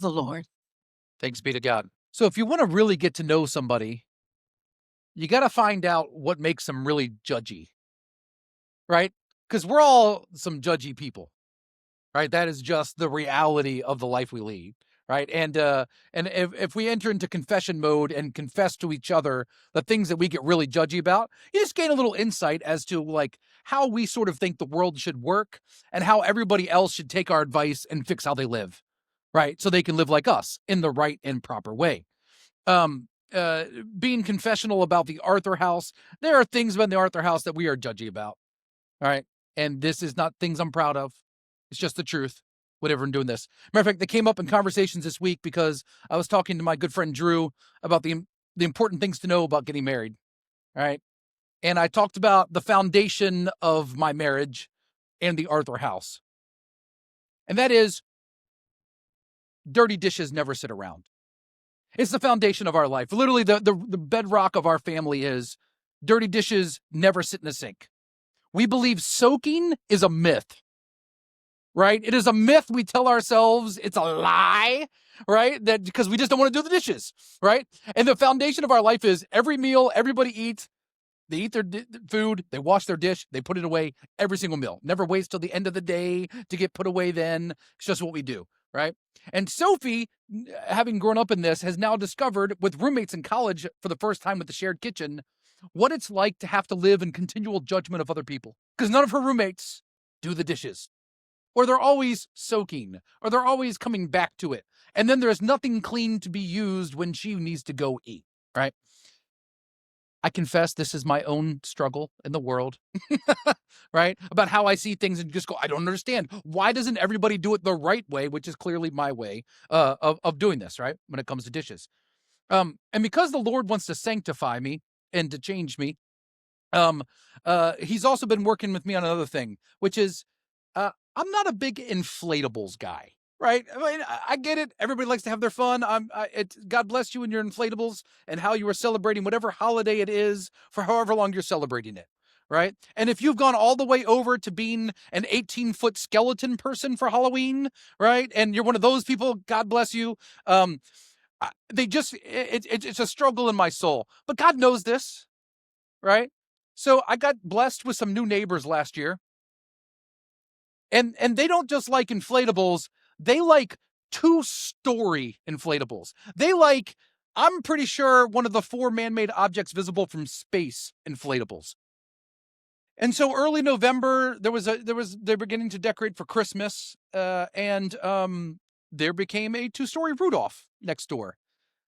the Lord. Thanks be to God. So if you want to really get to know somebody, you got to find out what makes them really judgy, right? Because we're all some judgy people, right? That is just the reality of the life we lead, right? And if we enter into confession mode and confess to each other the things that we get really judgy about, you just gain a little insight as to like how we sort of think the world should work and how everybody else should take our advice and fix how they live, right? So they can live like us in the right and proper way. um uh Being confessional about the Arthur House, there are things about the Arthur House that we are judgy about, all right? And this is not things I'm proud of. It's just the truth. Whatever, I'm doing this. Matter of fact, they came up in conversations this week because I was talking to my good friend Drew about the important things to know about getting married, all right? And I talked about the foundation of my marriage and the Arthur House. And that is dirty dishes never sit around. It's the foundation of our life. Literally, the bedrock of our family is dirty dishes never sit in the sink. We believe soaking is a myth, right? It is a myth we tell ourselves. It's a lie, right? That because we just don't want to do the dishes, right? And the foundation of our life is every meal everybody eats. They eat their food, they wash their dish, they put it away every single meal. Never waits till the end of the day to get put away then. It's just what we do, right? And Sophie, having grown up in this, has now discovered with roommates in college for the first time with the shared kitchen, what it's like to have to live in continual judgment of other people. Because none of her roommates do the dishes, or they're always soaking, or they're always coming back to it. And then there's nothing clean to be used when she needs to go eat, right? I confess this is my own struggle in the world, right? About how I see things and just go, I don't understand. Why doesn't everybody do it the right way, which is clearly my way of doing this, right? When it comes to dishes. And because the Lord wants to sanctify me and to change me, um, he's also been working with me on another thing, which is I'm not a big inflatables guy, right? I mean, I get it. Everybody likes to have their fun. God bless you and your inflatables and how you are celebrating whatever holiday it is for however long you're celebrating it, right? And if you've gone all the way over to being an 18-foot skeleton person for Halloween, right? And you're one of those people, God bless you. They just, it's a struggle in my soul. But God knows this, right? So I got blessed with some new neighbors last year, and they don't just like inflatables, they like two-story inflatables. They like, I'm pretty sure, one of the four man-made objects visible from space inflatables. And so early November, they were beginning to decorate for Christmas, and there became a two-story Rudolph next door.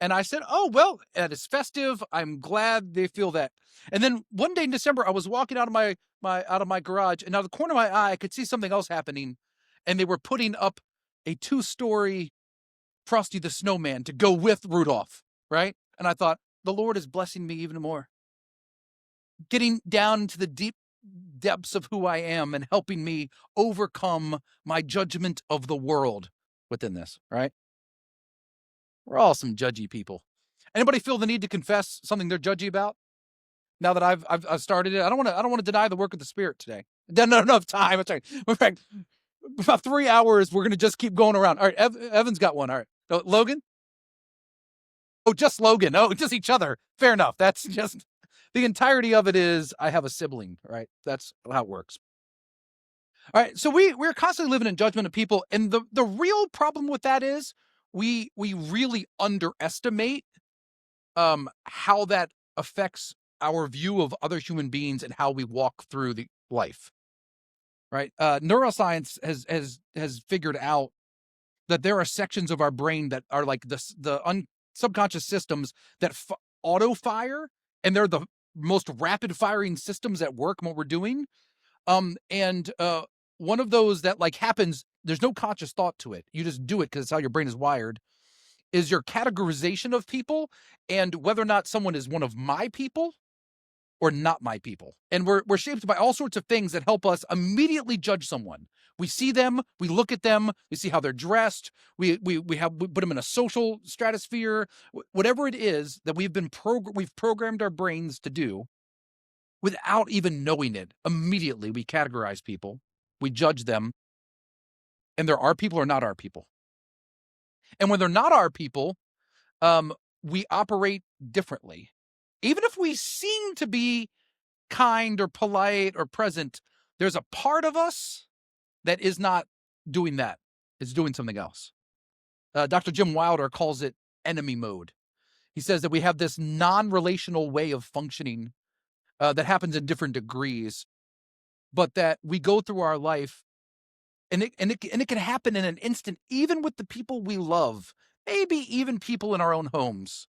And I said, "Oh, well, it is festive. I'm glad they feel that." And then one day in December, I was walking out of my garage, and out of the corner of my eye, I could see something else happening, and they were putting up a two-story Frosty the Snowman to go with Rudolph, right? And I thought, the Lord is blessing me even more, getting down into the deep depths of who I am and helping me overcome my judgment of the world within this, right? We're all some judgy people. Anybody feel the need to confess something they're judgy about? Now that I've started it, I don't want to deny the work of the Spirit today. Not enough time. That's right. In fact, about 3 hours, we're gonna just keep going around. All right, Evan's got one. All right, Logan. Oh, just Logan. Oh, just each other. Fair enough. That's just the entirety of it. Is I have a sibling, right? That's how it works. All right, so we're constantly living in judgment of people, and the real problem with that is we really underestimate how that affects our view of other human beings and how we walk through the life, right? Neuroscience has figured out that there are sections of our brain that are like subconscious systems that auto fire, and they're the most rapid firing systems at work in what we're doing. And one of those that like happens, there's no conscious thought to it. You just do it because it's how your brain is wired, is your categorization of people and whether or not someone is one of my people or not my people. And we're shaped by all sorts of things that help us immediately judge someone. We see them, we look at them, we see how they're dressed, we put them in a social stratosphere, whatever it is that we've programmed our brains to do without even knowing it. Immediately we categorize people, we judge them, and they're our people or not our people. And when they're not our people, we operate differently. Even if we seem to be kind or polite or present, there's a part of us that is not doing that. It's doing something else. Dr. Jim Wilder calls it enemy mode. He says that we have this non-relational way of functioning that happens in different degrees, but that we go through our life, and it can happen in an instant, even with the people we love, maybe even people in our own homes,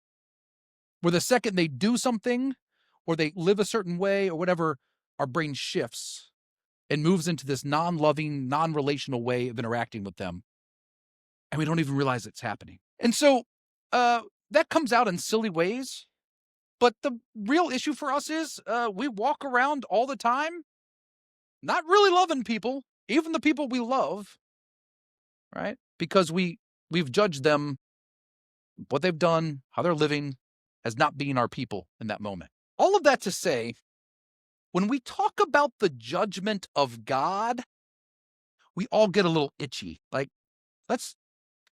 where the second they do something or they live a certain way or whatever, our brain shifts and moves into this non-loving, non-relational way of interacting with them. And we don't even realize it's happening. And so that comes out in silly ways. But the real issue for us is we walk around all the time not really loving people, even the people we love, right? Because we've judged them, what they've done, how they're living, as not being our people in that moment. All of that to say, when we talk about the judgment of God, we all get a little itchy. Like,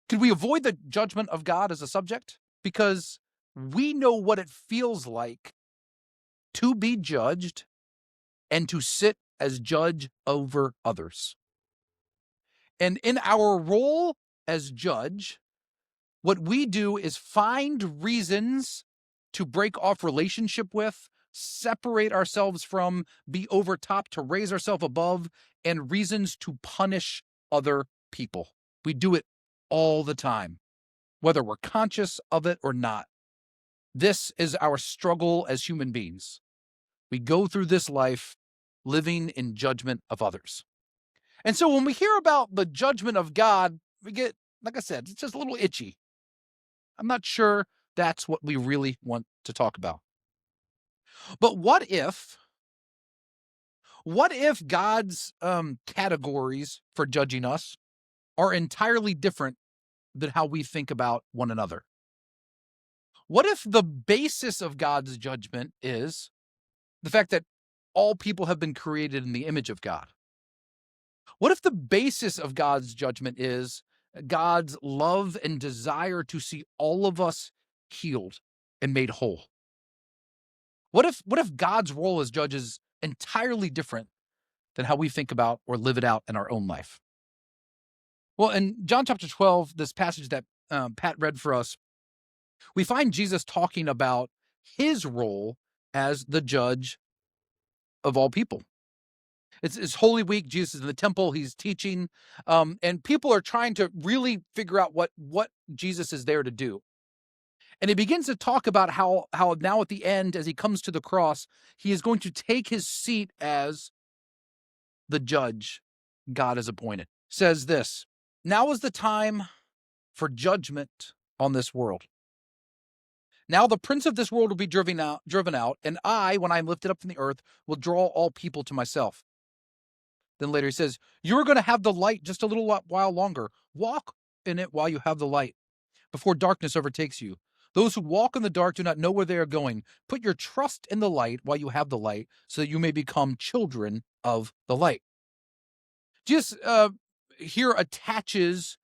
could we avoid the judgment of God as a subject? Because we know what it feels like to be judged and to sit as judge over others. And in our role as judge, what we do is find reasons to break off relationship with, separate ourselves from, be over top to raise ourselves above, and reasons to punish other people. We do it all the time, whether we're conscious of it or not. This is our struggle as human beings. We go through this life living in judgment of others. And so when we hear about the judgment of God, we get, like I said, it's just a little itchy. I'm not sure that's what we really want to talk about. But what if God's categories for judging us are entirely different than how we think about one another? What if the basis of God's judgment is the fact that all people have been created in the image of God? What if the basis of God's judgment is God's love and desire to see all of us healed and made whole? What if God's role as judge is entirely different than how we think about or live it out in our own life? Well, in John chapter 12, this passage that Pat read for us, we find Jesus talking about his role as the judge of all people. It's Holy Week. Jesus is in the temple. He's teaching, and people are trying to really figure out what Jesus is there to do. And he begins to talk about how now at the end, as he comes to the cross, he is going to take his seat as the judge God has appointed. Says this: "Now is the time for judgment on this world. Now the prince of this world will be driven out, and I, when I am lifted up from the earth, will draw all people to myself." Then later he says, "You're going to have the light just a little while longer. Walk in it while you have the light, before darkness overtakes you. Those who walk in the dark do not know where they are going. Put your trust in the light while you have the light, so that you may become children of the light." Jesus here attaches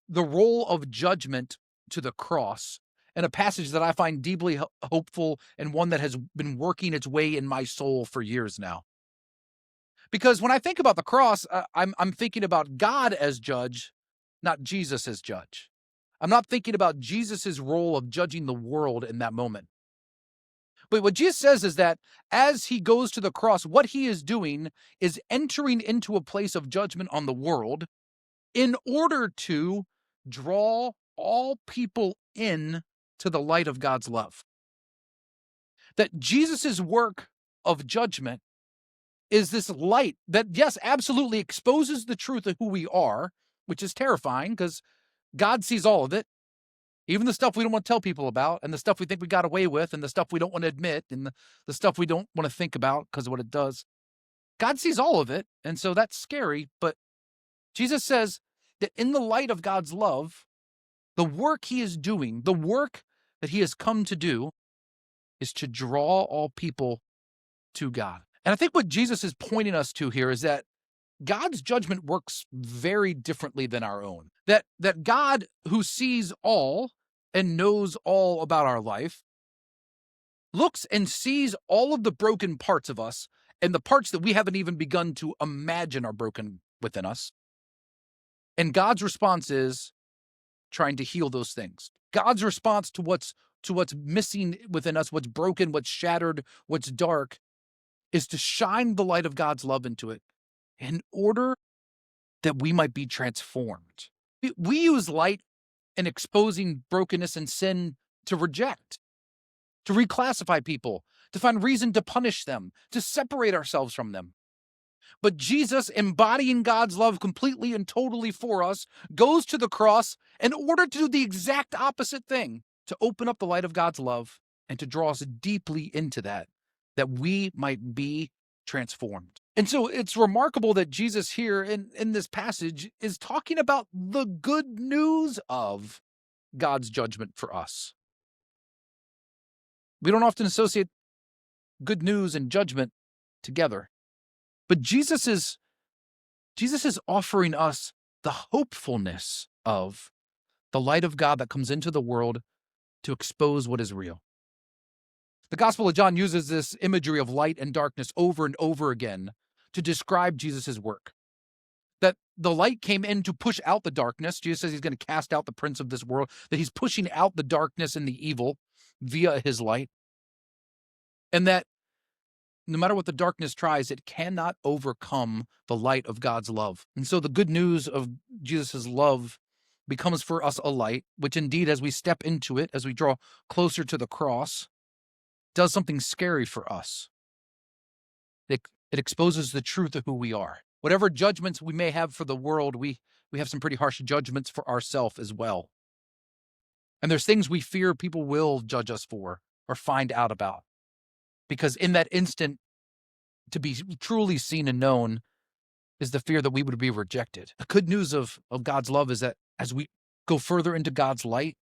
the role of judgment to the cross, in a passage that I find deeply hopeful and one that has been working its way in my soul for years now. Because when I think about the cross, I'm thinking about God as judge, not Jesus as judge. I'm not thinking about Jesus's role of judging the world in that moment. But what Jesus says is that as he goes to the cross, what he is doing is entering into a place of judgment on the world in order to draw all people in to the light of God's love. That Jesus's work of judgment is this light that, yes, absolutely exposes the truth of who we are, which is terrifying because God sees all of it, even the stuff we don't want to tell people about, and the stuff we think we got away with, and the stuff we don't want to admit, and the stuff we don't want to think about because of what it does. God sees all of it, and so that's scary. But Jesus says that in the light of God's love, the work he is doing, the work that he has come to do, is to draw all people to God. And I think what Jesus is pointing us to here is that God's judgment works very differently than our own. That God, who sees all and knows all about our life, looks and sees all of the broken parts of us and the parts that we haven't even begun to imagine are broken within us. And God's response is trying to heal those things. God's response to what's missing within us, what's broken, what's shattered, what's dark, is to shine the light of God's love into it in order that we might be transformed. We use light in exposing brokenness and sin to reject, to reclassify people, to find reason to punish them, to separate ourselves from them. But Jesus, embodying God's love completely and totally for us, goes to the cross in order to do the exact opposite thing, to open up the light of God's love and to draw us deeply into that we might be transformed. And so it's remarkable that Jesus here in this passage is talking about the good news of God's judgment for us. We don't often associate good news and judgment together. But Jesus is offering us the hopefulness of the light of God that comes into the world to expose what is real. The Gospel of John uses this imagery of light and darkness over and over again to describe Jesus' work. That the light came in to push out the darkness. Jesus says he's going to cast out the prince of this world, that he's pushing out the darkness and the evil via his light. And that no matter what the darkness tries, it cannot overcome the light of God's love. And so the good news of Jesus' love becomes for us a light, which indeed, as we step into it, as we draw closer to the cross, does something scary for us. It exposes the truth of who we are. Whatever judgments we may have for the world, we have some pretty harsh judgments for ourselves as well. And there's things we fear people will judge us for or find out about. Because in that instant, to be truly seen and known is the fear that we would be rejected. The good news of God's love is that as we go further into God's light,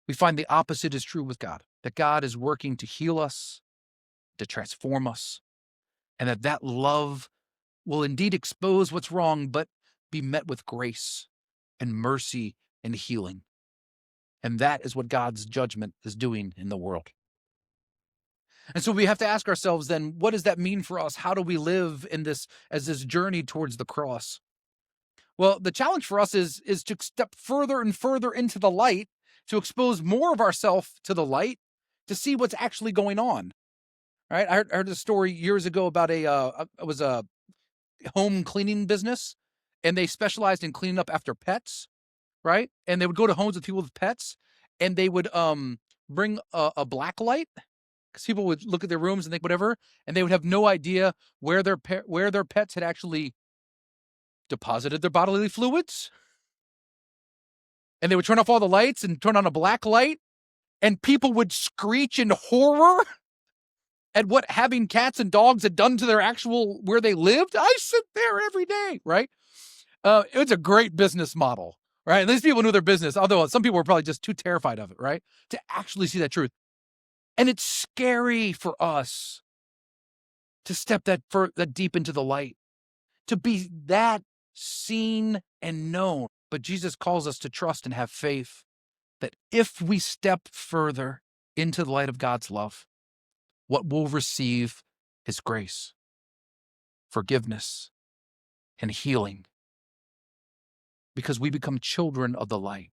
we find the opposite is true with God. That God is working to heal us, to transform us, and that love will indeed expose what's wrong, but be met with grace and mercy and healing. And that is what God's judgment is doing in the world. And so we have to ask ourselves then, what does that mean for us? How do we live in this journey towards the cross? Well, the challenge for us is to step further and further into the light, to expose more of ourselves to the light, to see what's actually going on. Right? I heard a story years ago about it was a home cleaning business, and they specialized in cleaning up after pets, right? And they would go to homes with people with pets, and they would bring a black light, because people would look at their rooms and think whatever, and they would have no idea where their pets had actually deposited their bodily fluids. And they would turn off all the lights and turn on a black light, and people would screech in horror at what having cats and dogs had done to their actual where they lived. I sit there every day, right? It was a great business model, right? And these people knew their business, although some people were probably just too terrified of it, right? To actually see that truth. And it's scary for us to step that deep into the light, to be that seen and known. But Jesus calls us to trust and have faith that if we step further into the light of God's love, what we'll receive is grace, forgiveness, and healing. Because we become children of the light,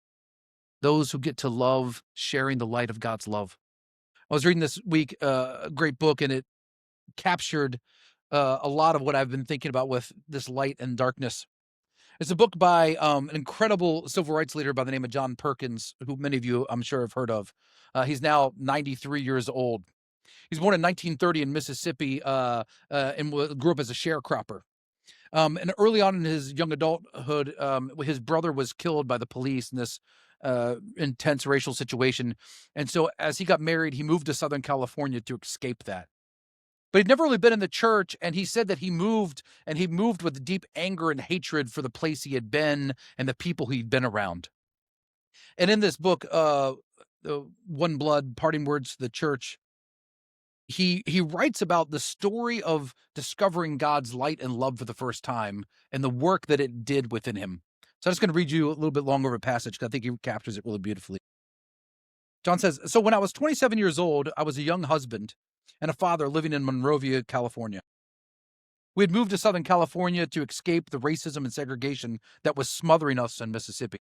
those who get to love sharing the light of God's love. I was reading this week a great book, and it captured a lot of what I've been thinking about with this light and darkness. It's a book by an incredible civil rights leader by the name of John Perkins, who many of you, I'm sure, have heard of. He's now 93 years old. He was born in 1930 in Mississippi and grew up as a sharecropper. And early on in his young adulthood, his brother was killed by the police in this intense racial situation. And so as he got married, he moved to Southern California to escape that. But he'd never really been in the church, and he said that he moved with deep anger and hatred for the place he had been and the people he'd been around. And in this book, One Blood, Parting Words to the Church, he writes about the story of discovering God's light and love for the first time and the work that it did within him. So I'm just going to read you a little bit longer of a passage because I think he captures it really beautifully. John says, "So when I was 27 years old, I was a young husband and a father living in Monrovia, California. We had moved to Southern California to escape the racism and segregation that was smothering us in Mississippi.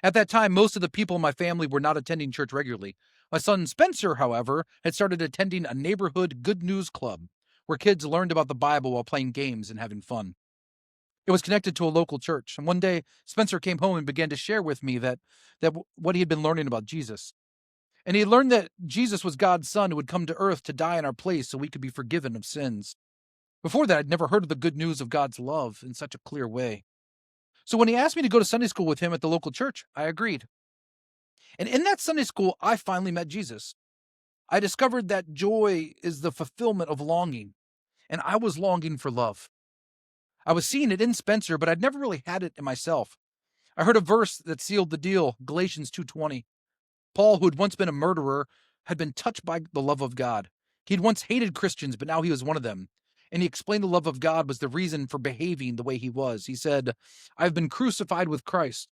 At that time, most of the people in my family were not attending church regularly. My son Spencer, however, had started attending a neighborhood good news club where kids learned about the Bible while playing games and having fun. It was connected to a local church, and one day Spencer came home and began to share with me that what he had been learning about Jesus. And he learned that Jesus was God's son who would come to earth to die in our place so we could be forgiven of sins. Before that, I'd never heard of the good news of God's love in such a clear way. So when he asked me to go to Sunday school with him at the local church, I agreed. And in that Sunday school, I finally met Jesus. I discovered that joy is the fulfillment of longing, and I was longing for love. I was seeing it in Spencer, but I'd never really had it in myself. I heard a verse that sealed the deal, Galatians 2:20. Paul, who had once been a murderer, had been touched by the love of God. He'd once hated Christians, but now he was one of them. And he explained the love of God was the reason for behaving the way he was. He said, I've been crucified with Christ.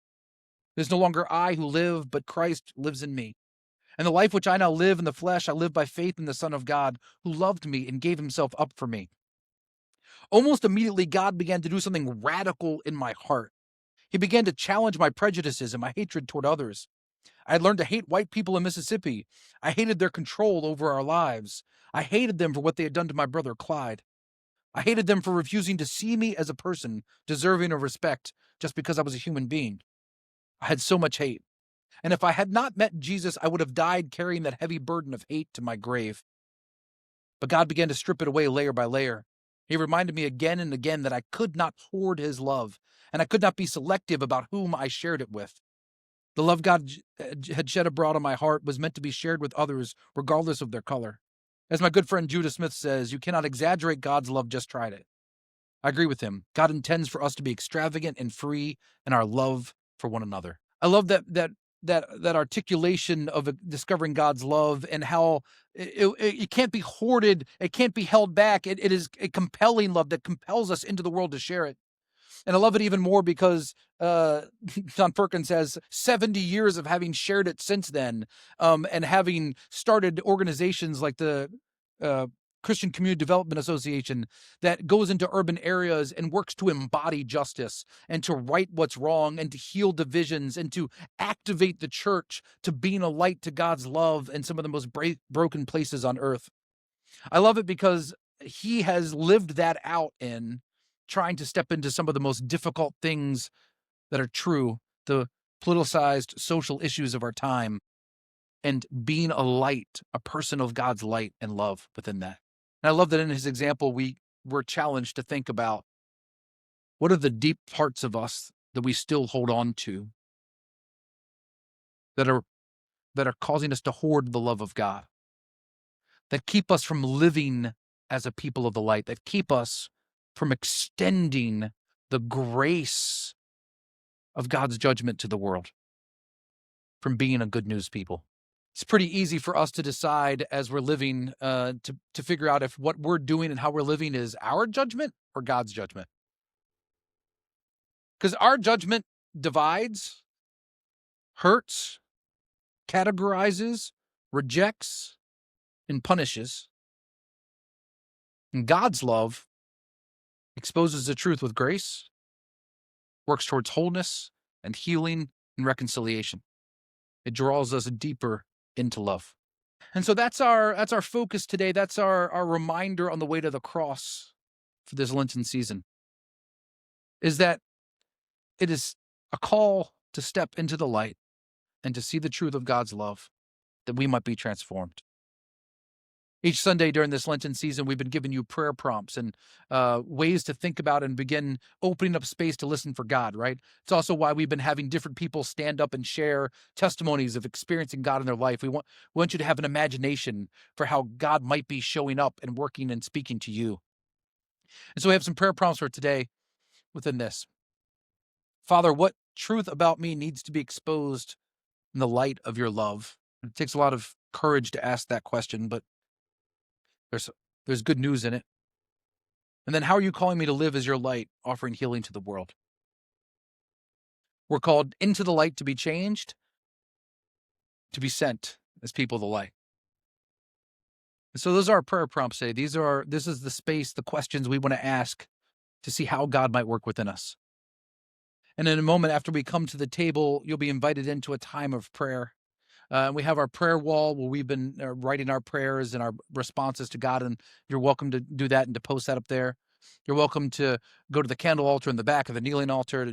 It is no longer I who live, but Christ lives in me. And the life which I now live in the flesh, I live by faith in the Son of God, who loved me and gave himself up for me. Almost immediately, God began to do something radical in my heart. He began to challenge my prejudices and my hatred toward others. I had learned to hate white people in Mississippi. I hated their control over our lives. I hated them for what they had done to my brother Clyde. I hated them for refusing to see me as a person deserving of respect just because I was a human being. I had so much hate. And if I had not met Jesus, I would have died carrying that heavy burden of hate to my grave. But God began to strip it away layer by layer. He reminded me again and again that I could not hoard his love, and I could not be selective about whom I shared it with. The love God had shed abroad on my heart was meant to be shared with others, regardless of their color. As my good friend Judah Smith says, you cannot exaggerate God's love, just try it. I agree with him. God intends for us to be extravagant and free in our love for one another. I love that articulation of discovering God's love and how it can't be hoarded, it can't be held back. It is a compelling love that compels us into the world to share it. And I love it even more because John Perkins has 70 years of having shared it since then, and having started organizations like the Christian Community Development Association that goes into urban areas and works to embody justice and to right what's wrong and to heal divisions and to activate the church to being a light to God's love in some of the most broken places on earth. I love it because he has lived that out in trying to step into some of the most difficult things that are true, the politicized social issues of our time, and being a light, a person of God's light and love within that. And I love that in his example, we were challenged to think about what are the deep parts of us that we still hold on to that are causing us to hoard the love of God, that keep us from living as a people of the light, that keep us from extending the grace of God's judgment to the world, from being a good news people. It's pretty easy for us to decide as we're living to figure out if what we're doing and how we're living is our judgment or God's judgment. Because our judgment divides, hurts, categorizes, rejects, and punishes. And God's love exposes the truth with grace, works towards wholeness and healing and reconciliation. It draws us deeper into love. And so that's our focus today. That's our reminder on the way to the cross for this Lenten season, is that it is a call to step into the light and to see the truth of God's love, that we might be transformed. Each Sunday during this Lenten season, we've been giving you prayer prompts and ways to think about and begin opening up space to listen for God, right? It's also why we've been having different people stand up and share testimonies of experiencing God in their life. We want you to have an imagination for how God might be showing up and working and speaking to you. And so we have some prayer prompts for today within this. Father, what truth about me needs to be exposed in the light of your love? It takes a lot of courage to ask that question, but There's there's good news in it. And then how are you calling me to live as your light, offering healing to the world? We're called into the light to be changed, to be sent as people of the light. And so those are our prayer prompts today. This is the space, the questions we want to ask to see how God might work within us. And in a moment after we come to the table, you'll be invited into a time of prayer. We have our prayer wall where we've been writing our prayers and our responses to God, and you're welcome to do that and to post that up there. You're welcome to go to the candle altar in the back of the kneeling altar to